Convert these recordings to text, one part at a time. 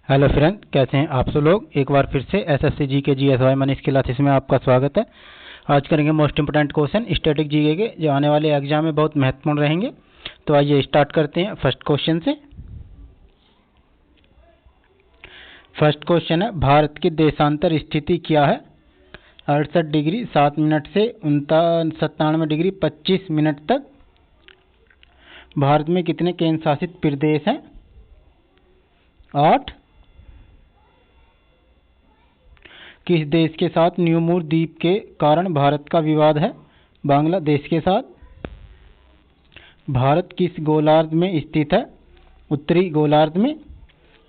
Hello friend, कैसे हैं आप सब लोग। एक बार फिर से एसएससी जी के जीएसवाई मनीष क्लासेस में आपका स्वागत है। आज करेंगे most important question static GK के, जो आने वाले एग्जाम में बहुत महत्वपूर्ण रहेंगे। तो आइए स्टार्ट करते हैं फर्स्ट क्वेश्चन से। फर्स्ट क्वेश्चन है, भारत की देशांतर स्थिति क्या है। 68 डिग्री 7 मिनट से 97 डिग्री 25 मिनट तक। भारत में कितने केंद्र शासित प्रदेश हैं? 8। किस देश के साथ न्यूमूर द्वीप के कारण भारत का विवाद है? बांग्लादेश के साथ। भारत किस गोलार्ध में स्थित है? उत्तरी गोलार्ध में।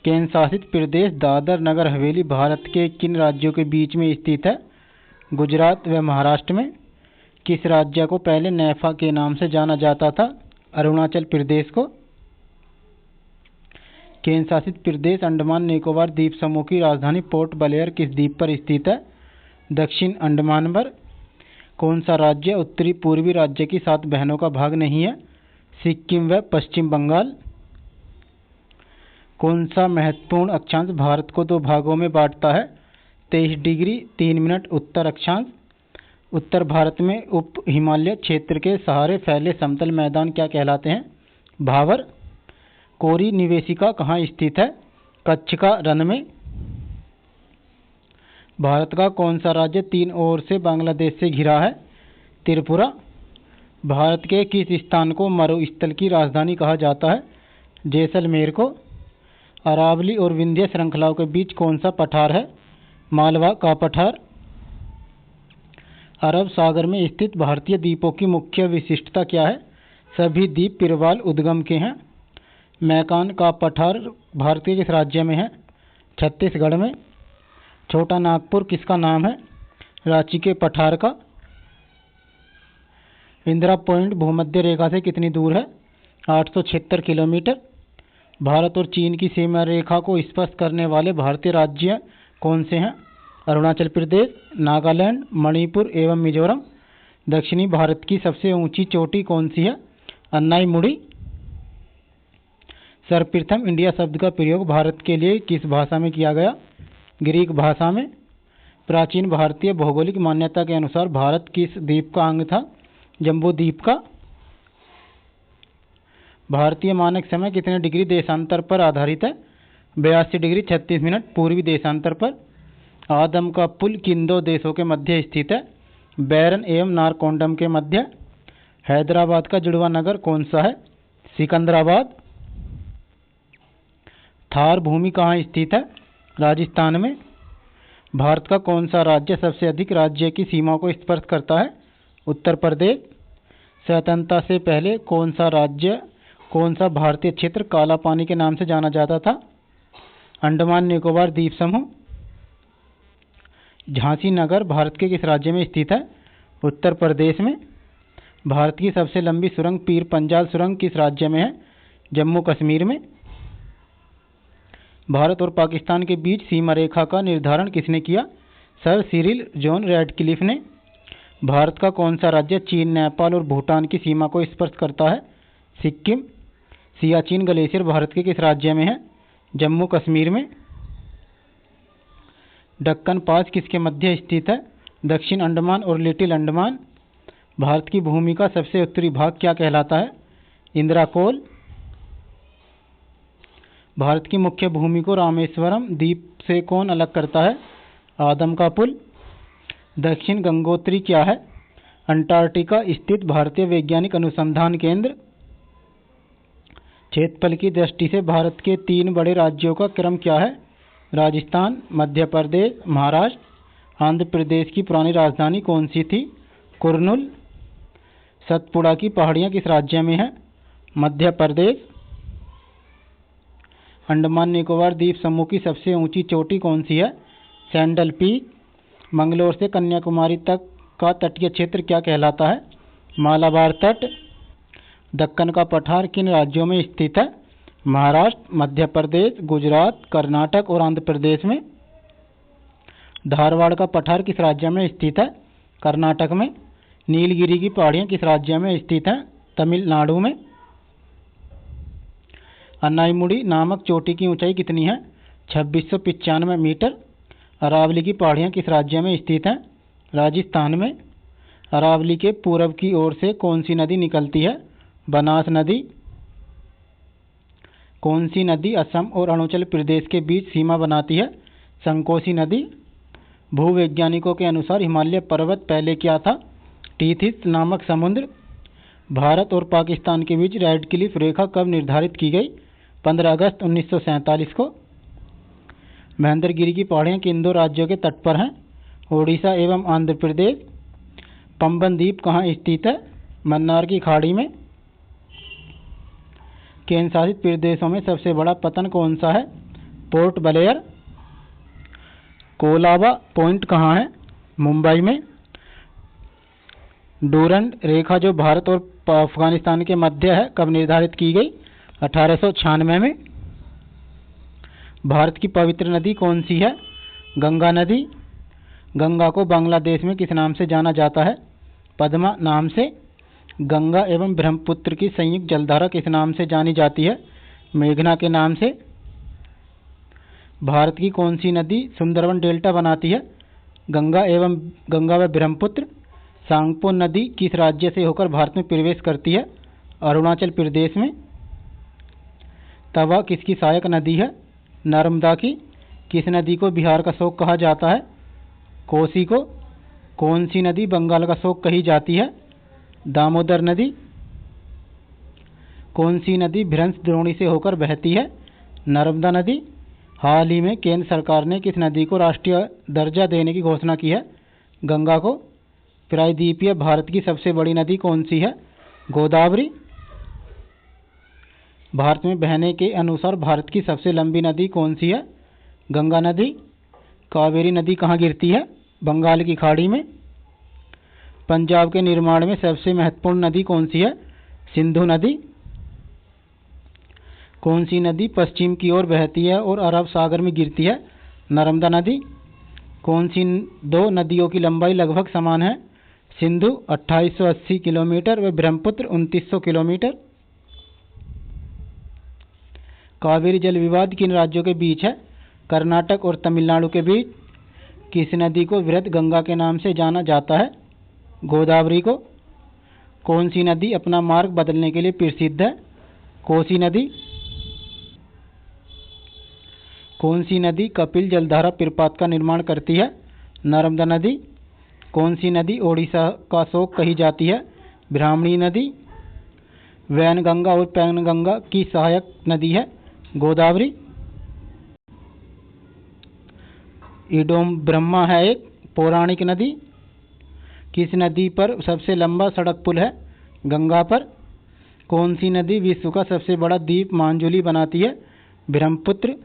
केंद्र शासित प्रदेश दादर नगर हवेली भारत के किन राज्यों के बीच में स्थित है? गुजरात व महाराष्ट्र में। किस राज्य को पहले नैफा के नाम से जाना जाता था? अरुणाचल प्रदेश को। केंद्र शासित प्रदेश अंडमान निकोबार द्वीप समूह की राजधानी पोर्ट ब्लेयर किस द्वीप पर स्थित है? दक्षिण अंडमान पर। कौन सा राज्य उत्तरी पूर्वी राज्य की 7 बहनों का भाग नहीं है? सिक्किम व पश्चिम बंगाल। कौन सा महत्वपूर्ण अक्षांश भारत को 2 भागों में बांटता है? 23 डिग्री 3 मिनट उत्तर अक्षांश। उत्तर भारत में उप हिमालय क्षेत्र के सहारे फैले समतल मैदान क्या कहलाते हैं? भावर। कोरी निवेशिका कहाँ स्थित है? कच्छ का रण में। भारत का कौन सा राज्य 3 ओर से बांग्लादेश से घिरा है? त्रिपुरा। भारत के किस स्थान को मरुस्थल की राजधानी कहा जाता है? जैसलमेर को। अरावली और विंध्य श्रृंखलाओं के बीच कौन सा पठार है? मालवा का पठार। अरब सागर में स्थित भारतीय द्वीपों की मुख्य विशिष्टता क्या है? सभी द्वीप पिरवाल उद्गम के हैं। मैकान का पठार भारत के किस राज्य में है? छत्तीसगढ़ में। छोटा नागपुर किसका नाम है? रांची के पठार का। इंदिरा पॉइंट भूमध्य रेखा से कितनी दूर है? 876 किलोमीटर। भारत और चीन की सीमा रेखा को स्पर्श करने वाले भारतीय राज्य कौन से हैं? अरुणाचल प्रदेश, नागालैंड, मणिपुर एवं मिजोरम। दक्षिणी भारत की सबसे ऊंची चोटी कौन सी है? अन्नाईमुड़ी। सर्वप्रथम इंडिया शब्द का प्रयोग भारत के लिए किस भाषा में किया गया? ग्रीक भाषा में। प्राचीन भारतीय भौगोलिक मान्यता के अनुसार भारत किस द्वीप का अंग था? जम्बू द्वीप का। भारतीय मानक समय कितने डिग्री देशांतर पर आधारित है? 82 डिग्री 36 मिनट पूर्वी देशांतर पर। आदम का पुल किन 2 देशों के मध्य स्थित है? बैरन एवं नारकोंडम के मध्य। हैदराबाद का जुड़वा नगर कौन सा है? सिकंदराबाद। थार भूमि कहाँ स्थित है? राजस्थान में। भारत का कौन सा राज्य सबसे अधिक राज्य की सीमा को स्पर्श करता है? उत्तर प्रदेश। स्वतंत्रता से पहले कौन सा भारतीय क्षेत्र काला पानी के नाम से जाना जाता था? अंडमान निकोबार द्वीप समूह। झांसी नगर भारत के किस राज्य में स्थित है? उत्तर प्रदेश में। भारत की सबसे लंबी सुरंग पीर पंजाल सुरंग किस राज्य में है? जम्मू कश्मीर में। भारत और पाकिस्तान के बीच सीमा रेखा का निर्धारण किसने किया? सर सिरिल जॉन रैडक्लिफ ने। भारत का कौन सा राज्य चीन, नेपाल और भूटान की सीमा को स्पर्श करता है? सिक्किम। सियाचिन ग्लेशियर भारत के किस राज्य में है? जम्मू कश्मीर में। दक्कन पास किसके मध्य स्थित है? दक्षिण अंडमान और लिटिल अंडमान। भारत की भूमि का सबसे उत्तरी भाग क्या कहलाता है? इंदिराकोल। भारत की मुख्य भूमि को रामेश्वरम द्वीप से कौन अलग करता है? आदम का पुल। दक्षिण गंगोत्री क्या है? अंटार्कटिका स्थित भारतीय वैज्ञानिक अनुसंधान केंद्र। क्षेत्रफल की दृष्टि से भारत के 3 बड़े राज्यों का क्रम क्या है? राजस्थान, मध्य प्रदेश, महाराष्ट्र। आंध्र प्रदेश की पुरानी राजधानी कौन सी थी? कुर्नूल। सतपुड़ा की पहाड़ियाँ किस राज्य में है? मध्य प्रदेश। अंडमान निकोबार द्वीप समूह की सबसे ऊंची चोटी कौन सी है? Sandal peak. मंगलोर से कन्याकुमारी तक का तटीय क्षेत्र क्या कहलाता है? मालाबार तट। दक्कन का पठार किन राज्यों में स्थित है? महाराष्ट्र, मध्य प्रदेश, गुजरात, कर्नाटक और आंध्र प्रदेश में। धारवाड़ का पठार किस राज्य में स्थित है? कर्नाटक में। नीलगिरी की पहाड़ियाँ किस राज्य में स्थित हैं? तमिलनाडु में। अन्नाईमुड़ी नामक चोटी की ऊंचाई कितनी है? 2695 मीटर। अरावली की पहाड़ियाँ किस राज्य में स्थित हैं? राजस्थान में। अरावली के पूर्व की ओर से कौन सी नदी निकलती है? बनास नदी। कौन सी नदी असम और अरुणाचल प्रदेश के बीच सीमा बनाती है? संकोसी नदी। भूवैज्ञानिकों के अनुसार हिमालय पर्वत पहले क्या था? टीथिस नामक समुद्र। भारत और पाकिस्तान के बीच रेड क्लिफ रेखा कब निर्धारित की गई? 15 अगस्त 1947 को। महेंद्रगिरी की पहाड़ियाँ किन दो राज्यों के तट पर हैं? ओडिशा एवं आंध्र प्रदेश। पंबन द्वीप कहाँ स्थित है? मन्नार की खाड़ी में। केंद्र शासित प्रदेशों में सबसे बड़ा पत्तन कौन सा है? Port Blair. कोलाबा पॉइंट कहाँ है? मुंबई में। डूरंड रेखा जो भारत और अफगानिस्तान के मध्य है कब निर्धारित की गई? 1896 में। भारत की पवित्र नदी कौन सी है? गंगा नदी। गंगा को बांग्लादेश में किस नाम से जाना जाता है? पद्मा नाम से। गंगा एवं ब्रह्मपुत्र की संयुक्त जलधारा किस नाम से जानी जाती है? मेघना के नाम से। भारत की कौन सी नदी सुंदरवन डेल्टा बनाती है? गंगा व ब्रह्मपुत्र। सांगपो नदी किस राज्य से होकर भारत में प्रवेश करती है? अरुणाचल प्रदेश में। तवा किसकी सहायक नदी है? नर्मदा की। किस नदी को बिहार का शोक कहा जाता है? कोसी को। कौन सी नदी बंगाल का शोक कही जाती है? दामोदर नदी। कौन सी नदी भ्रंश द्रोणी से होकर बहती है? नर्मदा नदी। हाल ही में केंद्र सरकार ने किस नदी को राष्ट्रीय दर्जा देने की घोषणा की है? गंगा को। प्रायद्वीपीय भारत की सबसे बड़ी नदी कौन सी है? गोदावरी। भारत में बहने के अनुसार भारत की सबसे लंबी नदी कौन सी है? गंगा नदी। कावेरी नदी कहाँ गिरती है? बंगाल की खाड़ी में। पंजाब के निर्माण में सबसे महत्वपूर्ण नदी कौन सी है? सिंधु नदी। कौन सी नदी पश्चिम की ओर बहती है और अरब सागर में गिरती है? नर्मदा नदी। कौन सी दो नदियों की लंबाई लगभग समान है? सिंधु 2880 किलोमीटर व ब्रह्मपुत्र 2900 किलोमीटर। कावेरी जल विवाद किन राज्यों के बीच है? कर्नाटक और तमिलनाडु के बीच। किस नदी को वृहद गंगा के नाम से जाना जाता है? गोदावरी को। कौन सी नदी अपना मार्ग बदलने के लिए प्रसिद्ध है? कोसी नदी। कौन सी नदी कपिल जलधारा प्रपात का निर्माण करती है? नर्मदा नदी। कौन सी नदी ओडिशा का शोक कही जाती है? ब्राह्मणी नदी। वैनगंगा और पैनगंगा की सहायक नदी है? गोदावरी। इडोम ब्रह्मा है एक पौराणिक नदी। किस नदी पर सबसे लंबा सड़क पुल है? गंगा पर। कौन सी नदी विश्व का सबसे बड़ा द्वीप मांजुली बनाती है? ब्रह्मपुत्र।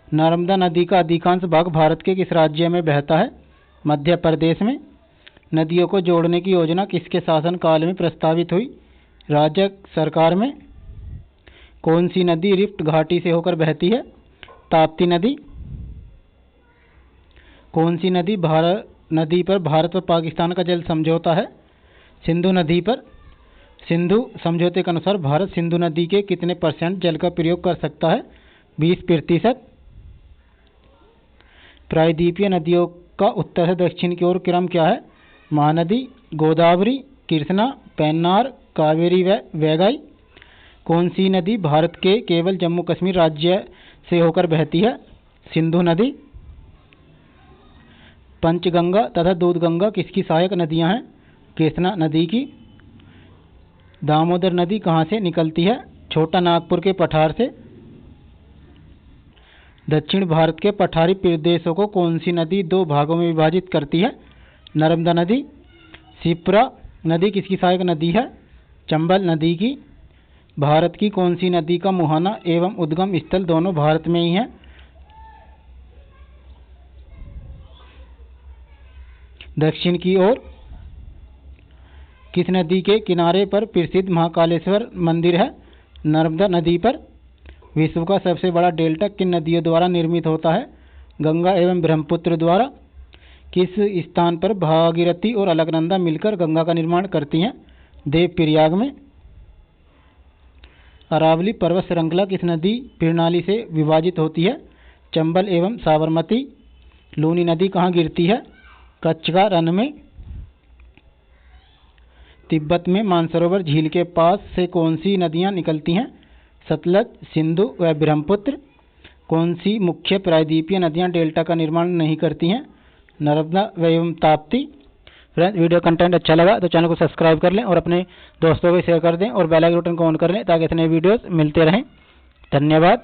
नर्मदा नदी का अधिकांश भाग भारत के किस राज्य में बहता है? मध्य प्रदेश में। नदियों को जोड़ने की योजना किसके शासनकाल में प्रस्तावित हुई? राजग सरकार में। कौन सी नदी रिफ्ट घाटी से होकर बहती है? ताप्ती नदी। कौन सी नदी पर भारत और पाकिस्तान का जल समझौता है? सिंधु नदी पर। सिंधु समझौते के अनुसार भारत सिंधु नदी के कितने % जल का प्रयोग कर सकता है? 20%। प्रायद्वीपीय नदियों का उत्तर से दक्षिण की ओर क्रम क्या है? महानदी, गोदावरी, कृष्णा, पेन्नार, कावेरी व वैगाई। कौन सी नदी भारत के केवल जम्मू कश्मीर राज्य से होकर बहती है? सिंधु नदी। पंचगंगा तथा दूधगंगा किसकी सहायक नदियां हैं? कृष्णा नदी की। दामोदर नदी कहाँ से निकलती है? छोटा नागपुर के पठार से। दक्षिण भारत के पठारी प्रदेशों को कौन सी नदी दो भागों में विभाजित करती है? नर्मदा नदी। शिप्रा नदी किसकी सहायक नदी है? चंबल नदी की। भारत की कौन सी नदी का मुहाना एवं उद्गम स्थल दोनों भारत में ही है? दक्षिण की ओर। किस नदी के किनारे पर प्रसिद्ध महाकालेश्वर मंदिर है? नर्मदा नदी पर। विश्व का सबसे बड़ा डेल्टा किन नदियों द्वारा निर्मित होता है? गंगा एवं ब्रह्मपुत्र द्वारा। किस स्थान पर भागीरथी और अलकनंदा मिलकर गंगा का निर्माण करती हैं? देवप्रयाग में। अरावली पर्वत श्रृंखला किस नदी प्रणाली से विभाजित होती है? चंबल एवं साबरमती। लूनी नदी कहाँ गिरती है? कच्छ का रण में। तिब्बत में मानसरोवर झील के पास से कौन सी नदियाँ निकलती हैं? सतलज, सिंधु व ब्रह्मपुत्र। कौन सी मुख्य प्रायद्वीपीय नदियाँ डेल्टा का निर्माण नहीं करती हैं? नर्मदा एवं ताप्ती। फ्रेंड्स, वीडियो कंटेंट अच्छा लगा तो चैनल को सब्सक्राइब कर लें और अपने दोस्तों को शेयर कर दें और बेल आइकन को ऑन कर लें ताकि इतने वीडियोस मिलते रहें। धन्यवाद।